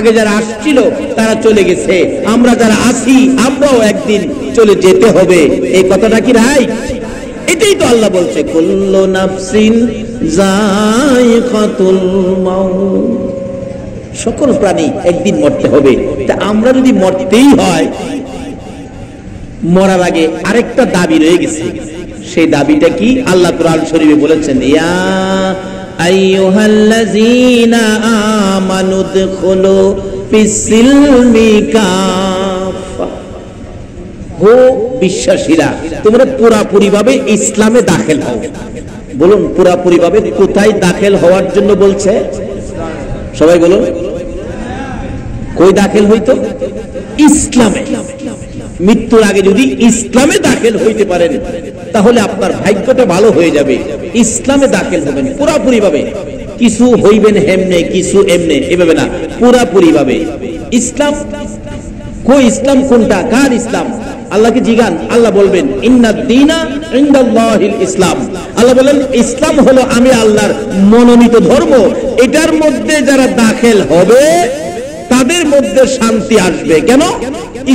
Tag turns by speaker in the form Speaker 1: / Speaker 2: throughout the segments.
Speaker 1: আগে যারা আসছিল তারা চলে গেছে, আমরা যারা আছি আমরাও একদিন চলে যেতে হবে। এই কথাটা কি রাইট? এটাই তো আল্লাহ বলছে, কুল্লু নাফসিন যায়িকাতুল মাউত, সকল প্রাণী একদিন মরতে হবে। তা আমরা যদি মরতেই হয়, মরার আগে আরেকটা দাবি রয়ে গেছে। সেই দাবিটা কি? আল্লাহ কোরআন শরীফে বলেছেন, ইয়া আইয়ুহাল্লাযীনা আমানু দুখুলু ফিস-সিলমি কাফা, ও বিশ্বাসীরা তোমরা পুরাপুরি ভাবে ইসলামে দাখিল হও। বলুন পুরাপুরি ভাবে কোথায় দাখিল হওয়ার জন্য বলছে? সবাই বলুন, কই দাখিল হইতো? ইসলামে। মৃত্যুর আগে যদি ইসলামে দাখিল হইতে পারেন তাহলে আপনার ভাগ্যটা ভালো হয়ে যাবে। ইসলামে দাখিল হবেন পুরাপুরি ভাবে, কিছু হইবেন হেমনে কিছু এমনে, এভাবে না, পুরাপুরি ভাবে। ইসলাম কই? ইসলাম কোনটা? কার ইসলাম? আল্লাহকে জিগান, আল্লাহ বলবেন ইন্নাদ দীনা ইনদাল্লাহিল ইসলাম। আল্লাহ বলেন ইসলাম হলো আমি আল্লাহর মনোনীত ধর্ম, এটার মধ্যে যারা দাখিল হবে তাদের মধ্যে শান্তি আসবে। কেন?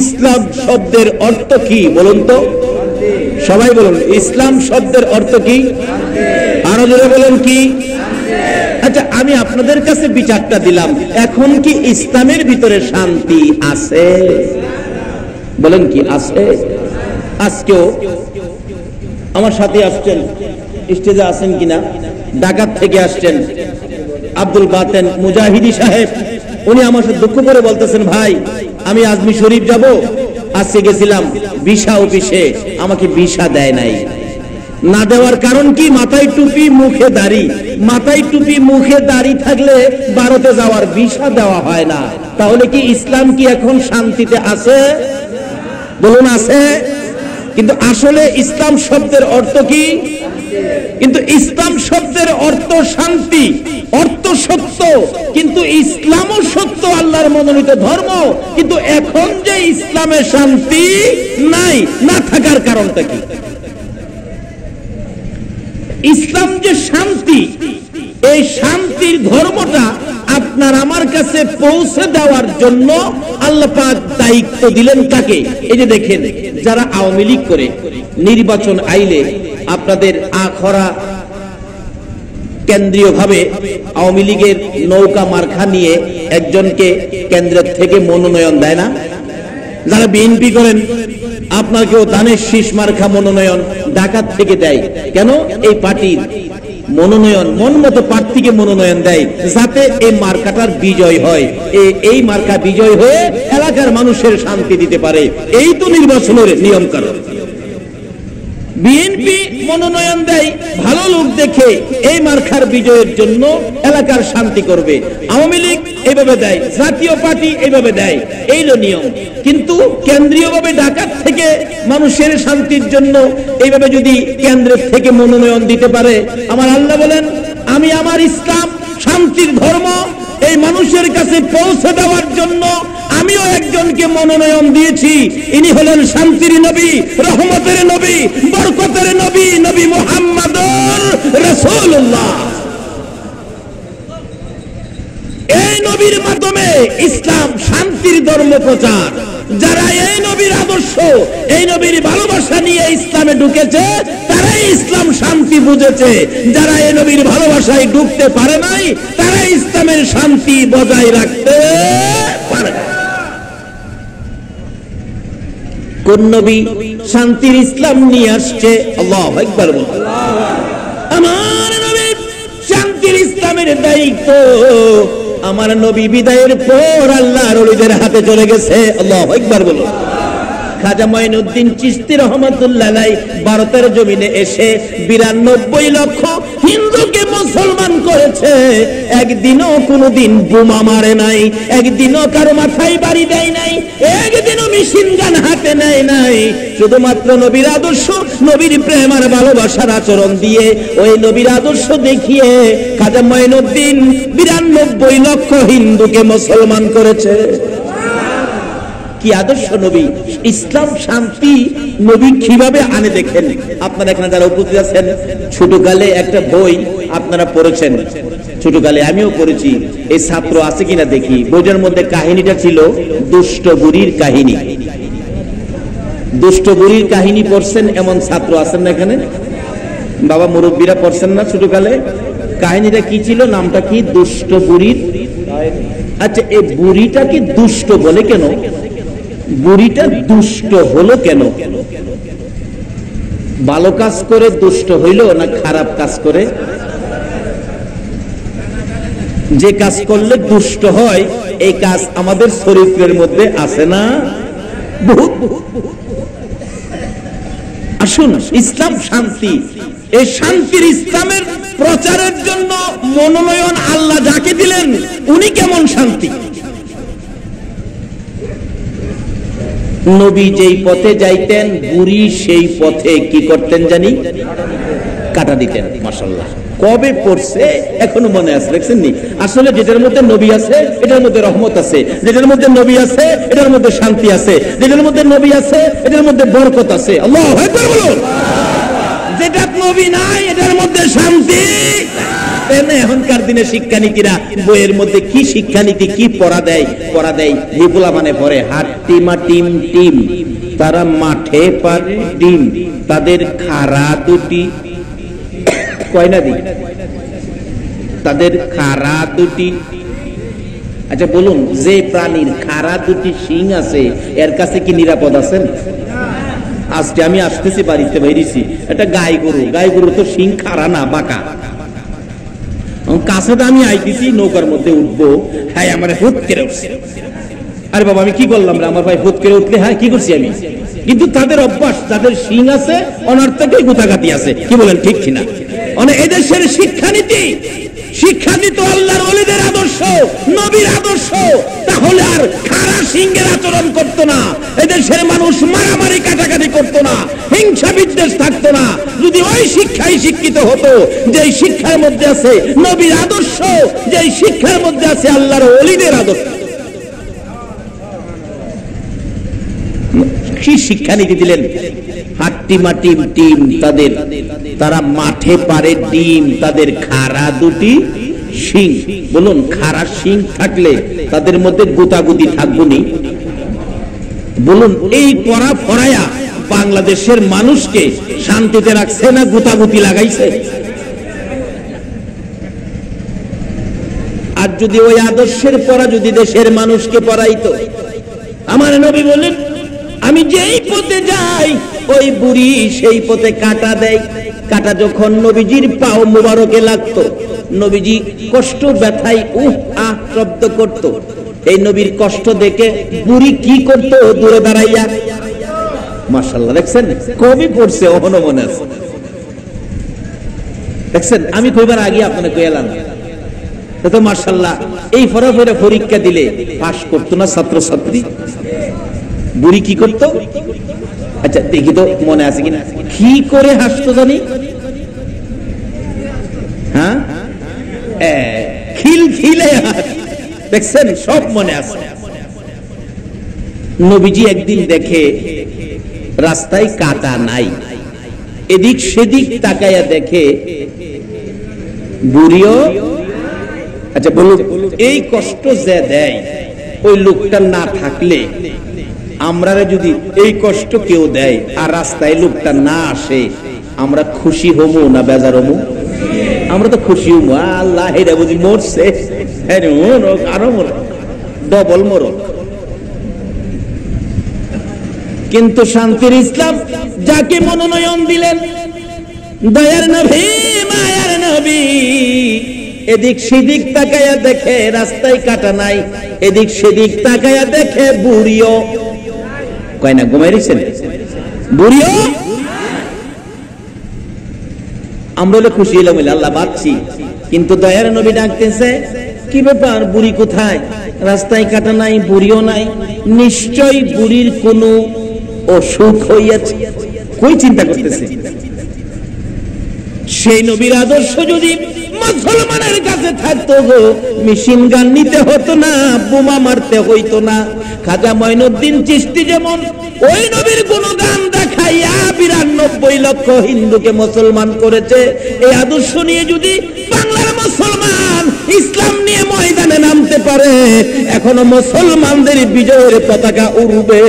Speaker 1: ইসলাম শব্দের অর্থ কি বলুন তো? সবাই বলুন, ইসলাম শব্দের অর্থ কি? আরো জোরে বলুন কি? আচ্ছা, আমি আপনাদের কাছে বিচারটা দিলাম, এখন কি ইসলামের ভিতরে শান্তি আছে? বলেন কি আছে? আজকেও আমার সাথে আসছেন, স্টেজে আছেন কিনা, ঢাকা থেকে আসছেন আব্দুল বাতেন মুজাহিদি সাহেব, উনি আমার সাথে দুঃখ করে বলতেছেন, ভাই আমি আজমি শরীফ যাব, আজকে গেছিলাম ভিসা অফিসে, আমাকে ভিসা দেয় নাই। না দেওয়ার কারণ কি? মাথায় টুপি মুখে দাড়ি। মাথায় টুপি মুখে দাড়ি থাকলে ভারতে যাওয়ার ভিসা দেওয়া হয় না। তাহলে কি ইসলাম কি এখন শান্তিতে আছে? বলুন আছে? কিন্তু আসলে ইসলাম শব্দের অর্থ কি? কিন্তু ইসলাম শব্দের অর্থ শান্তি, অর্থ সত্য, কিন্তু ইসলামও সত্য, আল্লাহর মনোনীত ধর্ম। কিন্তু এখন যে ইসলামে শান্তি নাই, না থাকার কারণটা কি? ইসলাম যে শান্তি, এই শান্তির ধর্মটা আপনার আমার কাছে পৌঁছে দেওয়ার জন্য আল্লাহ পাক দায়িত্ব দিলেন কাকে? এই যে দেখেন, যারা আওয়ামী লীগ করে, নির্বাচন আইলে আপনাদের আখরা কেন্দ্রীয় ভাবে আওয়ামী লীগের নৌকা মার্কা নিয়ে একজনকে কেন্দ্রের থেকে মনোনয়ন দেয় না? যারা বিএনপি করেন আপনাকেও ধানের শীষ মার্কা মনোনয়ন ঢাকা থেকে দেয়। কেন? এই পার্টির মনোনয়ন, মন মতো প্রার্থীকে মনোনয়ন দেয় যাতে এই মার্কাটার বিজয় হয়, এই মার্কা বিজয় হয়ে এলাকার মানুষের শান্তি দিতে পারে। এই তো নির্বাচনের নিয়ম কানুন। বিএনপি মনোনয়ন দেয় ভালো লোক দেখে, এই মার্কার বিজয়ের জন্য এলাকার শান্তি করবে। আওয়ামী লীগ এইভাবে দেয়, জাতীয় পার্টি এইভাবে দেয়, এই হলো নিয়ম। কিন্তু কেন্দ্রীয়ভাবে ঢাকা থেকে মানুষের শান্তির জন্য এইভাবে যদি কেন্দ্রের থেকে মনোনয়ন দিতে পারে, আমার আল্লাহ বলেন আমি আমার ইসলাম শান্তির ধর্ম এই মানুষের কাছে পৌঁছে দেওয়ার জন্য আমিও একজনকে মনোনয়ন দিয়েছি। ইনি হলেন শান্তির নবী, রহমতের নবী, বরকতের নবী, নবী মুহাম্মদুর রাসূলুল্লাহ। এই নবীর মাধ্যমে ইসলাম শান্তির ধর্ম প্রচার। যারা এই নবীর আদর্শ, এই নবীর ভালোবাসা নিয়ে ইসলামে ঢুকেছে, তারাই ইসলাম শান্তি বুঝেছে। যারা এই নবীর ভালোবাসায় ঢুকতে পারে নাই, তারা ইসলামের শান্তি বজায় রাখতে পারে না। কোন নবী শান্তির ইসলাম নিয়ে আসছে? আল্লাহু আকবার বলুন। আমার নবী শান্তির ইসলামের দায়িত্ব আমার নবী বিদায়ের পর আল্লাহর ওলিদের হাতে চলে গেছে। আল্লাহু আকবার বলুন। খাজা মঈনুদ্দিন চিশতি রহমাতুল্লাহ আলাইহি ভারতের জমিনে এসে 92 লক্ষ হিন্দুকে মুসলমান করেছে। একদিনও কোনোদিন বোমা মারে নাই, একদিনও কারো মাথায় বাড়ি দেয় নাই, একদিনও মেশিন গান হাতে নেয় নাই। শুধুমাত্র নবীর আদর্শ, নবীর প্রেম আর ভালোবাসার আচরণ দিয়ে, ওই নবীর আদর্শ দেখিয়ে খাজা মঈনুদ্দিন 92 লক্ষ হিন্দুকে মুসলমান করেছে। কি আদর্শ নবী! ইসলাম শান্তি নবী কিভাবে আনে দেখেন। আপনারা এখানে যারা উপস্থিত আছেন, ছোটকালে একটা বই আপনারা পড়েছেন ছোটকালে, আমিও পড়েছি। এই ছাত্র আছে কিনা দেখি। বইটার মধ্যে কাহিনীটা ছিল দুষ্ট বুড়ির কাহিনী। দুষ্ট বুড়ির কাহিনী পড়ছেন এমন ছাত্র আছেন না এখানে? বাবা মুরব্বীরা পড়ছেন না ছোটকালে? কাহিনীটা কি ছিল? নামটা কি? দুষ্ট বুড়ির। আচ্ছা, এই বুড়িটা কি দুষ্ট বলে কেন? বুড়িটা দুষ্ট হলো কেন? ভালো কাজ করে দুষ্ট হইল না খারাপ কাজ করে? যে কাজ করলে দুষ্ট হয় এই কাজ আমাদের চরিত্রের মধ্যে আছে না? বহুত। আসুন, ইসলাম শান্তি। এই শান্তির ইসলামের প্রচারের জন্য মনোনয়ন আল্লাহ যাকে দিলেন উনি কেমন শান্তি। নবী যেই পথে যাইতেন বুড়ি সেই পথে কি করতেন জানি? কাটা দিতেন। মাশাআল্লাহ, কবে পড়ছে এখনো মনে আছে, দেখছেন নি? আসলে যেটার মধ্যে নবী আছে এটার মধ্যে রহমত আছে, যেটার মধ্যে নবী আছে এটার মধ্যে শান্তি আছে, যেটার মধ্যে নবী আছে এটার মধ্যে বরকত আছে। আল্লাহু আকবার বলুন। যেটা নবী নাই এটার মধ্যে শান্তি। এখনকার দিনে শিক্ষানীতিরা বইয়ের মধ্যে কি শিক্ষানীতি কি পড়া দেয়, হিবুলা মানে পড়ে হাট্টি মাটিম টিম, তারা মাঠে পারে ডিম, তাদের খাড়া দুটি কয় না দিন, তাদের খাড়া দুটি। আচ্ছা বলুন, যে প্রাণীর খাড়া দুটি শিং আছে এর কাছে কি নিরাপদ আছেন? আজকে আমি আসতেছি বাড়িতে বাইরেছি, একটা গাই গরু তো শিং খাড়া না, বাঁকা। কাছে আমি আইতেছি, নৌকার মধ্যে উঠবো, হ্যাঁ আমার হুট কেড়ে উঠছে। আরে বাবা আমি কি করলাম রে? আমার ভাই হুট কেড়ে উঠলে হ্যাঁ কি করছি আমি? কিন্তু তাদের অভ্যাস, তাদের শিং আছে, অনার্থকে গুতাগাতি আছে। কি বলেন, ঠিক কিনা? মানে এদেশের শিক্ষানীতি শিক্ষানীত আল্লাহর ওলিদের আদর্শ, নবীর আদর্শ, তাহলে আর খাড়া সিংহের আচরণ করতো না। এদেশের মানুষ মারামারি কাটাকাটি করতো না, হিংসা বিদ্বেষ থাকতো না। যদি ওই শিক্ষায় শিক্ষিত হতো, যে শিক্ষার মধ্যে আছে নবীর আদর্শ, যে শিক্ষার মধ্যে আছে আল্লাহর ওলিদের আদর্শ। কি শিক্ষানীতি দিলেন? হাট্টি মাটি টিম, তাদের তারা মাঠে পারে ডিম, তাদের খাড়া দুটি শিং। বলুন, খাড়া শিং থাকলে তাদের মধ্যে গুতাগুতি থাকবনি? বলুন, এই পড়া ফরায়া বাংলাদেশের মানুষকে শান্তিতে রাখছে না গুতাগুতি লাগাইছে? আর যদি ওই আদর্শের পড়া যদি দেশের মানুষকে পড়াইতো, আমার নবী বলেন আমি যেই পথে যাই ওই বুড়ি সেই পথে কাটা দেয়। কাটা যখন নবীজির পাও মুবারকে লাগতো, নবীজি কষ্ট ব্যথায় শব্দ করত। এই নবীর কষ্ট দেখে বুড়ি কি করত? দূরে দাঁড়াইয়া। মাশাআল্লাহ, দেখছেন কবি পড়ছে, ওহনো মনে আছে। দেখছেন, আমি কইবার আগে আপনাকে কইলাম তো মাশাআল্লাহ, এই ফরাফরে পরীক্ষা দিলে পাস করতো না ছাত্র ছাত্রী। বুড়ি কি করত? আচ্ছা দেখি তো মনে আছে কিনা, কি করে হাসতো জানি? হ্যাঁ, খিলখিলে হাস। দেখছেন, সব মনে আছে। নবীজি একদিন দেখে রাস্তায় কাটা নাই, এদিক সেদিক তাকায়া দেখে বুড়িও। আচ্ছা বলুন, এই কষ্ট যে দেয় ওই লোকটা না থাকলে আমরা যদি এই কষ্ট কেউ দেয় আর রাস্তায় লোকটা না আসে, আমরা খুশি হবো না বেজার হবো? আমরা তো খুশি হবো। আল্লাহ হেরা বুঝি মরছে, আরো মর, ডবল মর। কিন্তু শান্তির ইসলাম যাকে মনোনয়ন দিলেন, দয়ার নবী মায়ার নবী, এদিক সেদিক তাকায়া দেখে রাস্তায় কাটা নাই, এদিক সেদিক তাকায়া দেখে বুড়িও কয় না ঘুমাই রেছেন, বুড়িও। আমরা হলে খুশি হলাম, আল্লাহ বাঁচছি। কিন্তু দয়ার নবী ডাকতেছে, কি ব্যাপার, বুড়ি কোথায়? রাস্তায় কাটা নাই, বুড়িও নাই। নিশ্চয় বুড়ির কোনো অসুখ হইয়াছে। কই চিন্তা করতেছে? সেই নবীর আদর্শ যদি মুসলমানের কাছে থাকতো গো, মেশিন গান নিতে হতো না, বোমা মারতে হইতো না। খাজা মঈনুদ্দিন চিশতি যেমন ওই নবীর গুণগান দেখাইয়া 92 লক্ষ হিন্দুকে মুসলমান করেছে। এই আদর্শ নিয়ে যদি বাংলার মুসলমান ইসলাম নিয়ে ময়দানে নামতে পারে, এখনো মুসলমানদের বিজয়ের পতাকা উড়বে।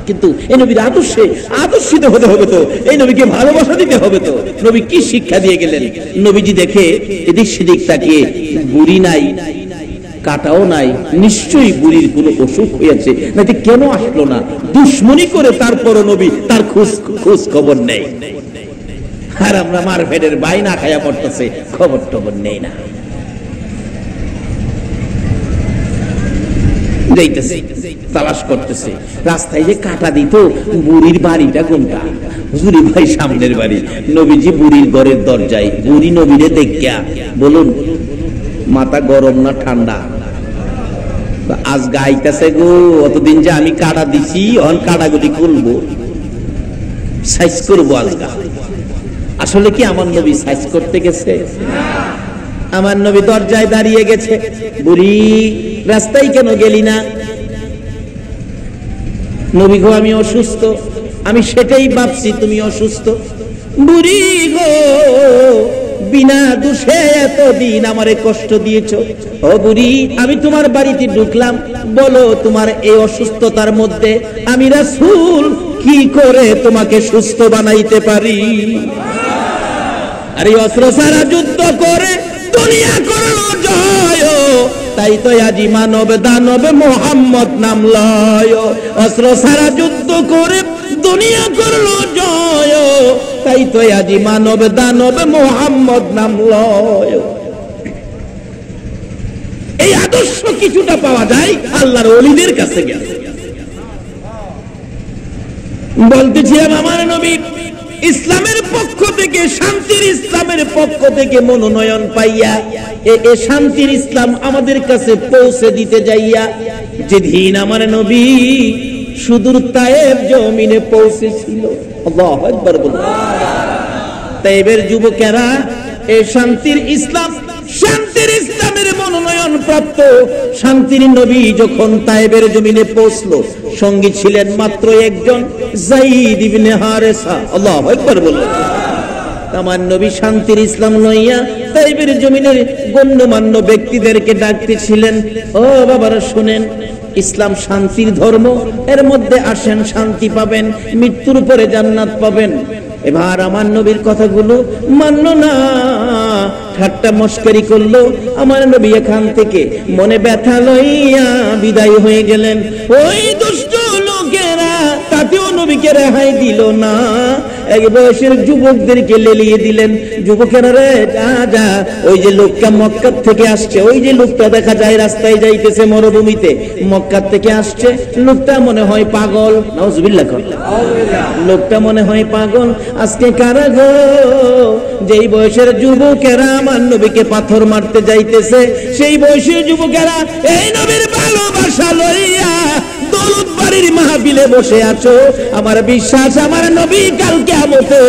Speaker 1: কিন্তু এই নবীর আদর্শে আদর্শিত হতে হবে তো, এই নবীকে ভালোবাসা দিতে হবে তো। নবী কি শিক্ষা দিয়ে গেলেন? নবীজি দেখে এদিক সেদিক তাকিয়ে বুড়ি নাই, কাটাও নাই, নিশ্চয়ই বুড়ির কোনো অসুখ হয়েছে, নাকি কেন আসলো না? দুশ্মনী করে তারপরও নবী তার খোঁজ খবর নেই। আর আমরা মারফেটের বাইনা খায়া পড়তেছে, খবর টবর নেই না। তালাশ করতেছে রাস্তায় যে কাটা দিত, বুড়ির বাড়িটা কোনটা? হুজুরি ভাই সামনের বাড়ি। নবীজি বুড়ির ঘরের দরজায়, বুড়ি নবীরে দেখিয়া বলুন মাথা গরম না ঠান্ডা? আজ গাইতেছে গো, অতদিন যে আমি কাটা দিছি, অন কাটাগুলি খুলবো, সাইজ করবো আজগা। আসলে কি আমার নবী সাইজ করতে গেছে? আমার নবী দরজায় দাঁড়িয়ে গেছে। বুড়ি রাস্তায় কেন গেলি না? নবী গো আমি অসুস্থ। আমি সেটাই ভাবছি তুমি অসুস্থ। বুড়ি গো বিনা দোষে এতদিন আমারে কষ্ট দিয়েছ। ও বুড়ি আমি তোমার বাড়িতে ঢুকলাম, বলো তোমার এই অসুস্থতার মধ্যে আমি রাসূল কি করে তোমাকে সুস্থ বানাইতে পারি? আরে অস্ত্র ছাড়া যুদ্ধ করে দুনিয়া করলো জয়, তাই তো আজি মানব দানব মোহাম্মদ নাম লয়। অস্ত্র ছাড়া যুদ্ধ করে দুনিয়া করলো জয়, তাই তো আজি মানব দানব মোহাম্মদ নাম লয়। এই আদর্শ কিছুটা পাওয়া যায় আল্লাহর ওলিদের কাছে গেছে। বলতেছিলাম আমার নবী ইসলামের পক্ষ থেকে, শান্তির ইসলামের পক্ষ থেকে মনোনয়ন পাইয়া এ শান্তির ইসলাম আমাদের কাছে পৌঁছে দিতে যাইয়া যেদিন আমার নবী সুদূর তায়েব জমিনে পৌঁছেছিল, আল্লাহু আকবার বলুন। তায়েবের যুবকেরা এই শান্তির ইসলামের মনোনয়ন প্রাপ্ত শান্তির নবী যখন তায়েবের জমিনে পৌঁছলো, সঙ্গী ছিলেন মাত্র একজন, যায়েদ ইবনে হারেসা। আল্লাহু আকবার বলুন। আমার নবী শান্তির ইসলাম লইয়া তায়েবের জমিনের গণ্যমান্য ব্যক্তিদেরকে ডাকতেছিলেন, ও বাবারা শুনেন, ইসলাম শান্তির ধর্ম, এর মধ্যে আসেন, শান্তি পাবেন, মৃত্যুর পরে জান্নাত পাবেন। এবার আমার নবীর কথাগুলো মানল না, ঠাট্টা মস্করি করলো। আমার নবী এখান থেকে মনে ব্যথা লইয়া বিদায় হয়ে গেলেন। ওই দুষ্ট লোকেরা তাতেও নবীকে রেহাই দিল না, এক বয়সের যুবকদেরকে লেলিয়ে দিলেন। যুবকেরা রে যা যা, ওই যে লোকটা মক্কা থেকে আসছে, ওই যে লোকটা দেখা যায় রাস্তায় যাইতেছে মরুভূমিতে, মক্কা থেকে আসছে, লোকটা মনে হয় পাগল। নাউজুবিল্লাহ, লোকটা মনে হয় পাগল। আজকে কারা গো যেই বয়সের যুবকেরা আমার নবীকে পাথর মারতে যাইতেছে, সেই বয়সের যুবকেরা এই নবীর ভালোবাসা লইয়া দৌলত বাড়ির মাহফিলে বসে আছো। আমার বিশ্বাস আমার নবী কাল কিয়ামতে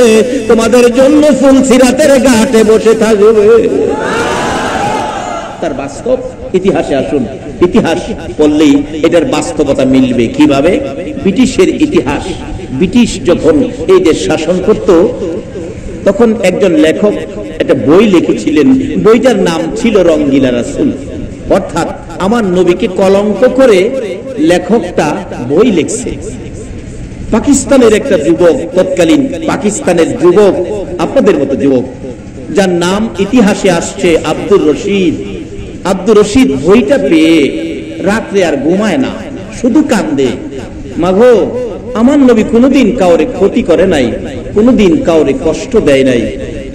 Speaker 1: তোমাদের জন্য ফুলসিরাতের ঘাটে বসে থাকবে। তার বাস্তব ইতিহাসে আসুন, ইতিহাস পড়লেই এটার বাস্তবতা মিলবে। কিভাবে? ব্রিটিশের ইতিহাস। ব্রিটিশ যখন এই দেশ শাসন করত, তখন একজন লেখক একটা বই লিখেছিলেন, বইটার নাম ছিল রঙ্গিলা রাসূল। অর্থাৎ আমার নবীকে কলঙ্ক করে লেখকটা বই লিখছে। পাকিস্তানের একটা যুবক, তৎকালীন পাকিস্তানের যুবক, আপনাদের মতো যুবক, যার নাম ইতিহাসে আসছে আব্দুর রশিদ। আব্দুর রশিদ বইটা পেয়ে রাত্রে আর ঘুমায় না, শুধু কান্দে। মাগো, আমার নবী কোনোদিন কাউরে ক্ষতি করে নাই, কোনোদিন কাউরে কষ্ট দেয় নাই,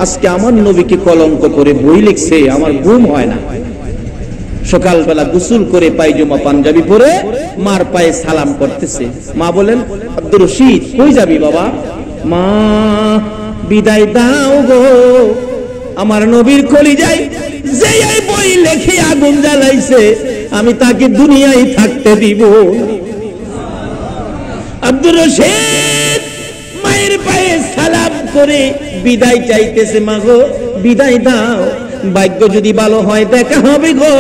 Speaker 1: আজকে আমার নবীকে কলঙ্ক করে বই লিখছে, আমার ঘুম হয় না। সকালবেলা গোসল করে পায়জামা পাঞ্জাবি পরে মার পায়ে সালাম করতেছে। মা বলেন, আব্দুর রশিদ কই যাবি বাবা? মা বিদায় দাও গো, আমার নবীর কলিজায় যে এই বই লেখে আগুন জ্বালাইছে, আমি তাকে দুনিয়ায় থাকতে দিব। আব্দুর রশিদ মায়ের পায়ে সালাম করে বিদায় চাইতেছে, মাগো বিদায় দাও, ভাগ্য যদি ভালো হয় দেখা হবে গো,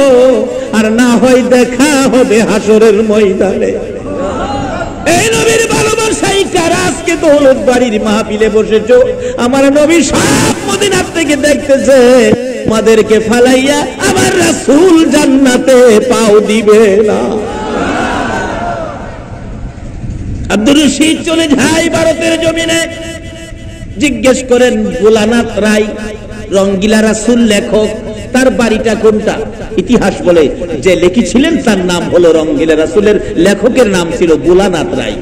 Speaker 1: আর না হয় দেখা হবে হাসরের ময়দানে। এই নবীর ভালোবাসাই কারা আজকে দৌলত বাড়ির মাহফিলে বসেছো? আমার নবী সব মদিনার থেকে দেখতেছে, আমাদেরকে ফালাইয়া আমার রাসূল জান্নাতে পাও দিবে না। আব্দুর রশিদ চলে যায় ভারতের জমিনে, জিজ্ঞেস করেন ভোলানাথ রায় রঙ্গিলা রাসূল লেখক, তার বাড়িটা কোনটা? ইতিহাস বলে যে লিখেছিলেন তার নাম হলো রঙ্গিলা রাসূলের লেখকের নাম ছিল ভোলানাথ রায়।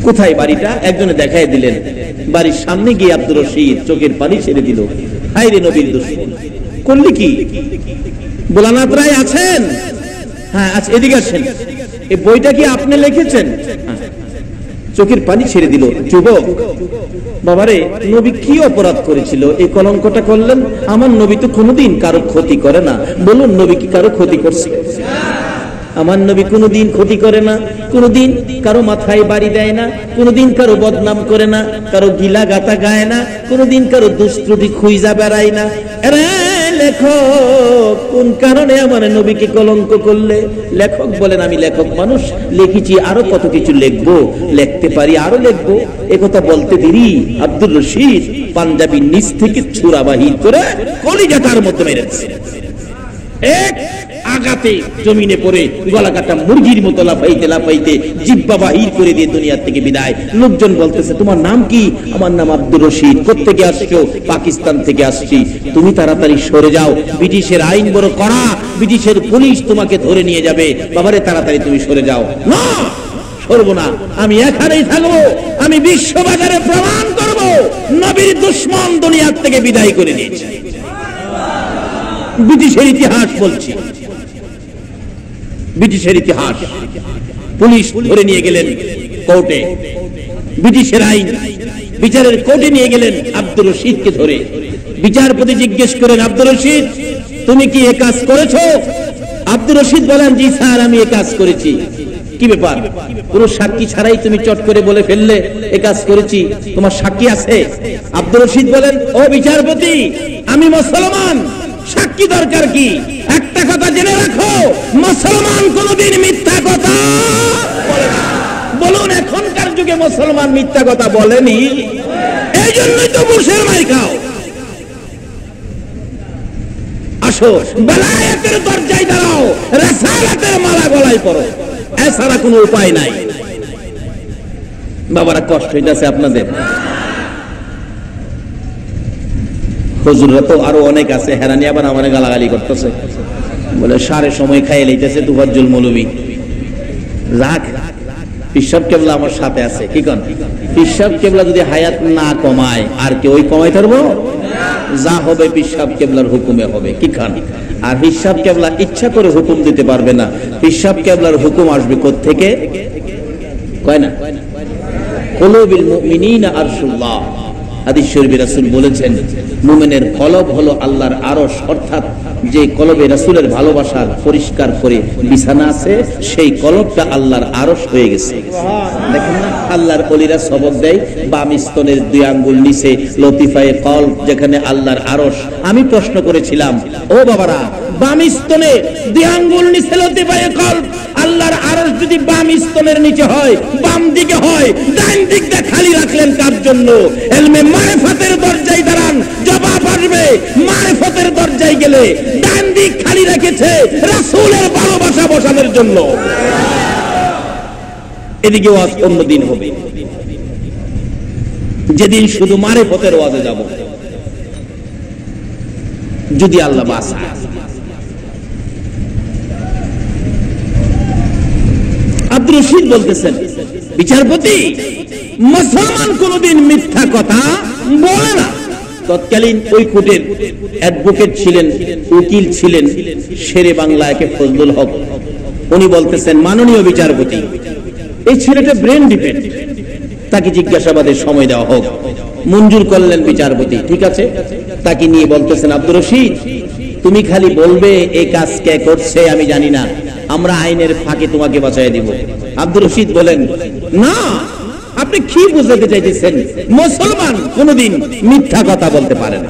Speaker 1: কোথায় বাড়িটা? একজনে দেখায় দিলেন। বাড়ির সামনে গিয়ে আব্দুর রশিদ চোখের পানি ছেড়ে দিল, হায় রে নবীর দুশমন, করলি কি? ভোলানাথ রায় আছেন? হ্যাঁ আচ্ছা, এদিকে আসেন, এই বইটা কি আপনি লিখেছেন? চোখের পানি ছেড়ে দিল। যুবক, বাবারে, নবী কি অপরাধ করেছিল এই কলঙ্কটা করলেন? আমার নবী তো কোনোদিন কারো ক্ষতি করে না। বলুন, নবী কি কারো ক্ষতি করছে? আমার নবী কোনোদিন ক্ষতি করে না, কোনোদিন কারো মাথায় বাড়ি দেয় না, কোনোদিন কারো বদনাম করে না, কারো গিলা গাতা গায় না, কোনোদিন কারো দুষ্কৃতি খুঁজা বেড়ায় না। লেখক, কোন কারণে আমার নবীকে কলঙ্ক করলে? লেখক বলেন, আমি লেখক মানুষ, লিখেছি, আরো কত কিছু লিখবো, লিখতে পারি, আরো লিখবো। একথা বলতে দেরি আব্দুর রশিদ পাঞ্জাবির নিচ থেকে ছুরা বাহির করে কলিজাটার মধ্যে মেরেছে। এক আগাতে জমিনে পড়ে গলা কাটা মুরগির মতো লাফাইতে লাফাইতে জিব্বা বাহির করে দিয়ে দুনিয়া থেকে বিদায়। লোকজন বলতেছে, তোমার নাম কি? আমার নাম আব্দুর রশিদ। কোত্থেকে আসছো? পাকিস্তান থেকে আসছি। তুমি তাড়াতাড়ি সরে যাও, ব্রিটিশের আইন বড় কড়া, ব্রিটিশের পুলিশ তোমাকে ধরে নিয়ে যাবে। বাবারে তাড়াতাড়ি তুমি সরে যাও। না, সরবো না, আমি এখানেই থাকবো, আমি বিশ্ববাজারে প্রমাণ করব নবীর দুশমন দুনিয়ার থেকে বিদায় করে দিয়েছে। ব্রিটিশের ইতিহাস বলছি, ব্রিটিশের ইতিহাস। পুলিশ ধরে নিয়ে গেলেন কোর্টে, ব্রিটিশের আইন বিচারের কোর্টে নিয়ে গেলেন আব্দুর রশিদকে ধরে। বিচারপতি জিজ্ঞেস করেন, আব্দুর রশিদ, তুমি কি এ কাজ করেছো? আব্দুর রশিদ বলেন, জি স্যার, আমি এ কাজ করেছি। কি ব্যাপার? পুরো সাক্ষী ছাড়াই তুমি চট করে বলে ফেললে এ কাজ করেছি, তোমার সাক্ষী আছে? আব্দুর রশিদ বলেন, ও বিচারপতি, আমি মুসলমান, সাক্ষী দরকার কি? একটা কথা জেনে রাখো, মুসলমান কোনদিন মিথ্যা কথা বলে না। বলুন, এখনকার যুগে মুসলমান মিথ্যা কথা বলেনি? এই জন্যই তো বুশের মাই খাও। আসো, বেলায়েতের দরজায় দাঁড়াও, রাসালাতের মালা গলায় পরো, এছাড়া কোনো উপায় নাই। বাবারা, কষ্ট হইতেছে আপনাদের? হুজুররা তো আরো অনেক আছে, হেরানি আবার আমার গালাগালি করতেছে, বলে সারে সময় খাইয়ে লইতেছে তুফাজ্জল মৌলভী। রাখ, পিসাব কেবলা আমার সাথে আছে। কি কন? পিসাব কেবলা যদি হায়াত না কমায়, আর কি ওই কমাই পারবো? যা হবে পিসাব কেবলার হুকুমে হবে। কি খান? আর হিসাব কেবলা ইচ্ছা করে হুকুম দিতে পারবে না। হিসাব কেবলার হুকুম আসবে কোত্থেকে? কয় না, কুলুবিল মুমিনিনা আরশুল্লাহ। হাদিস শরীফে রাসূল বলেছেন, মুমিনের কলব হলো আল্লাহর আরশ, অর্থাৎ যে কলবে রাসূলের ভালোবাসার পরিষ্কার করে বিছানা আছে, সেই কলবটা আল্লাহর আরশ হয়ে গেছে। দেখেন না, আল্লাহর ওলিরা সবক দেয়, বাম স্তনের 2 আঙ্গুল নিচে লতিফায়ে কলব, যেখানে আল্লাহর আরশ। আমি প্রশ্ন করেছিলাম, ও বাবারা, বাম স্তনে 2 আঙ্গুল নিচে লতিফায়ে কলব, আল্লাহর আরশ যদি বাম স্তনের নিচে হয়, বাম দিকে হয়, ডান দিকটা খালি রাখলেন কার জন্য? ইলমে মারিফাতের দরজায় দাঁড়ান, জবাব আসবে। মারিফাতের দরজায় গেলে ডান দিক খালি রেখেছে রাসূলের ভালোবাসা বসানোর জন্য। এদিকে ওয়াজ অন্যদিন হবে, যেদিন শুধু মারিফাতের ওয়াজে যাব, যদি আল্লাহ বাঁচায়। আব্দুর রশিদ বলতেছেন, বিচারপতি, মুসলমান কোনদিন মিথ্যা কথা বলে না। তৎকালীন ওই কোর্টের অ্যাডভোকেট ছিলেন, উকিল ছিলেন শেরে বাংলা একে ফজলুল হক। উনি বলতেছেন, মাননীয় বিচারপতি, এই ছেলেটা ব্রেন ডিফেক্ট, তাকে জিজ্ঞাসাবাদের সময় দেওয়া হোক। মঞ্জুর করলেন বিচারপতি, ঠিক আছে। তাকে নিয়ে বলতেছেন, আব্দুর রশিদ, তুমি খালি বলবে এই কাজ কে করছে আমি জানি না, আমরা আইনের ফাঁকে তোমাকে বাঁচাই দিব। আব্দুর রশিদ বলেন, না, আপনি কি বুঝাতে চাইতেছেন? মুসলমান কোনদিন মিথ্যা কথা বলতে পারে না।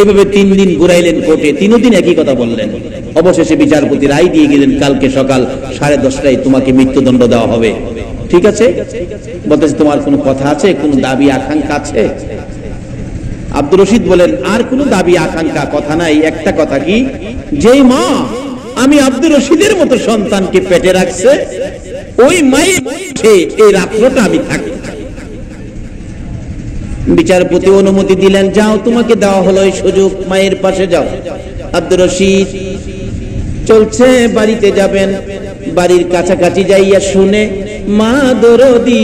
Speaker 1: এভাবে 3 দিন ঘুরাইলেন কোর্টে, 3 দিন একই কথা বললেন। অবশেষে বিচারপতি রায় দিয়ে গেলেন, কালকে সকাল 10:30টায় তোমাকে মৃত্যুদণ্ড দেওয়া হবে। ঠিক আছে, বলতেছে তোমার কোনো কথা আছে, কোনো দাবি আকাঙ্ক্ষা আছে? আব্দুর রশিদ বলেন, আর কোনো দাবি আকাঙ্ক্ষা কথা নাই, একটা কথা কি, যেই মা আমি আব্দুর রশিদের মতো সন্তানকে পেটে রাখছে, ওই মায়ের এই রাত্রটা আমি থাকি। বিচারপতি অনুমতি দিলেন, যাও, তোমাকে দেওয়া হলো এই সুযোগ, মায়ের পাশে যাও। আব্দুর রশিদ চলছে, বাড়িতে যাবেন, বাড়ির কাছাকাছি যাইয়া শুনে মা দরদি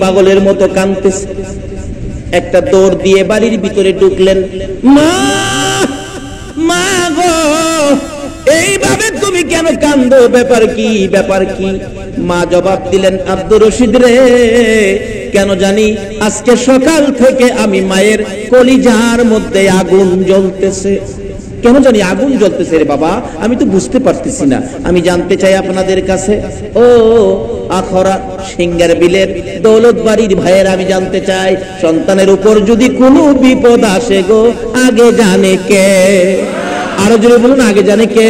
Speaker 1: পাগলের মতো কাঁদতেছে। একটা দৌড় দিয়ে বাড়ির ভিতরে ঢুকলেন। মা, মা গো, এইভাবে তুমি কেন কান্দো? ব্যাপার কি, ব্যাপার কি? মা জবাব দিলেন, আব্দুর রশিদ রে, কেন জানি আজকে সকাল থেকে আমি মায়ের কলিজার মধ্যে আগুন জ্বলতেছে। কেন জানি আগুন জ্বলতেছে রে বাবা, আমি তো বুঝতে পারতেছি না। আমি জানতে চাই আপনাদের কাছে, ও আখরা সিঙ্গার বিলের দৌলত বাড়ির ভাইয়ের, আমি জানতে চাই, সন্তানের উপর যদি কোনো বিপদ আসে গো, আগে জানে কে? আরো জোরে বলুন, আগে জানে কে?